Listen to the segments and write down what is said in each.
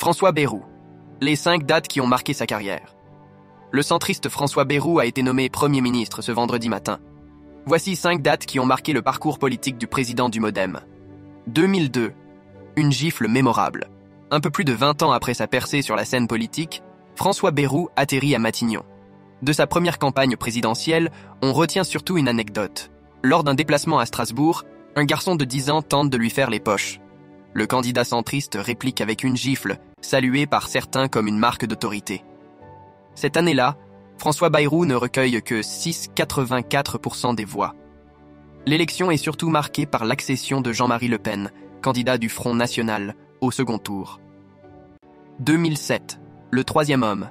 François Bayrou. Les 5 dates qui ont marqué sa carrière. Le centriste François Bayrou a été nommé Premier ministre ce vendredi matin. Voici 5 dates qui ont marqué le parcours politique du président du MoDem. 2002. Une gifle mémorable. Un peu plus de 20 ans après sa percée sur la scène politique, François Bayrou atterrit à Matignon. De sa première campagne présidentielle, on retient surtout une anecdote. Lors d'un déplacement à Strasbourg, un garçon de 10 ans tente de lui faire les poches. Le candidat centriste réplique avec une gifle, saluée par certains comme une marque d'autorité. Cette année-là, François Bayrou ne recueille que 6,84% des voix. L'élection est surtout marquée par l'accession de Jean-Marie Le Pen, candidat du Front National, au second tour. 2007, le troisième homme.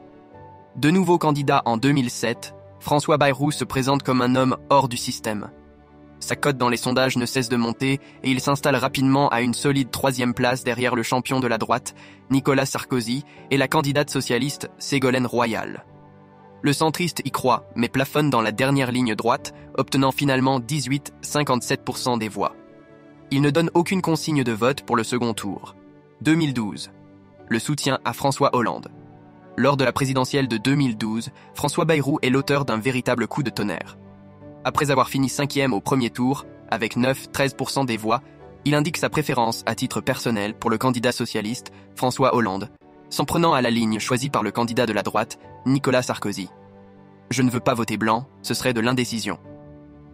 De nouveau candidat en 2007, François Bayrou se présente comme un homme hors du système. Sa cote dans les sondages ne cesse de monter et il s'installe rapidement à une solide 3e place derrière le champion de la droite, Nicolas Sarkozy, et la candidate socialiste, Ségolène Royal. Le centriste y croit, mais plafonne dans la dernière ligne droite, obtenant finalement 18,57% des voix. Il ne donne aucune consigne de vote pour le second tour. 2012. Le soutien à François Hollande. Lors de la présidentielle de 2012, François Bayrou est l'auteur d'un véritable coup de tonnerre. Après avoir fini 5e au premier tour, avec 9,13% des voix, il indique sa préférence à titre personnel pour le candidat socialiste, François Hollande, s'en prenant à la ligne choisie par le candidat de la droite, Nicolas Sarkozy. Je ne veux pas voter blanc, ce serait de l'indécision.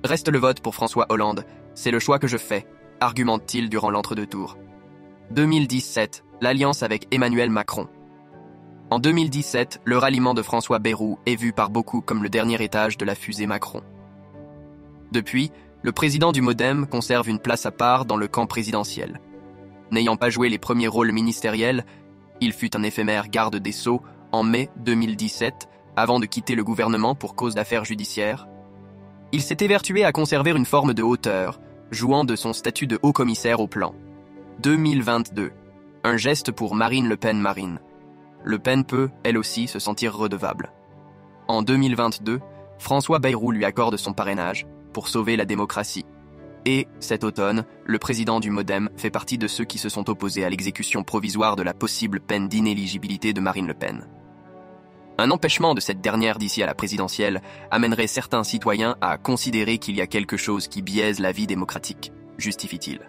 Reste le vote pour François Hollande, c'est le choix que je fais, argumente-t-il durant l'entre-deux tours. 2017, l'alliance avec Emmanuel Macron. En 2017, le ralliement de François Bayrou est vu par beaucoup comme le dernier étage de la fusée Macron. Depuis, le président du MoDem conserve une place à part dans le camp présidentiel. N'ayant pas joué les premiers rôles ministériels, il fut un éphémère garde des Sceaux en mai 2017, avant de quitter le gouvernement pour cause d'affaires judiciaires. Il s'est évertué à conserver une forme de hauteur, jouant de son statut de haut-commissaire au plan. 2022. Un geste pour Marine Le Pen. Le Pen peut, elle aussi, se sentir redevable. En 2022, François Bayrou lui accorde son parrainage pour sauver la démocratie. Et, cet automne, le président du MoDem fait partie de ceux qui se sont opposés à l'exécution provisoire de la possible peine d'inéligibilité de Marine Le Pen. Un empêchement de cette dernière d'ici à la présidentielle amènerait certains citoyens à considérer qu'il y a quelque chose qui biaise la vie démocratique, justifie-t-il.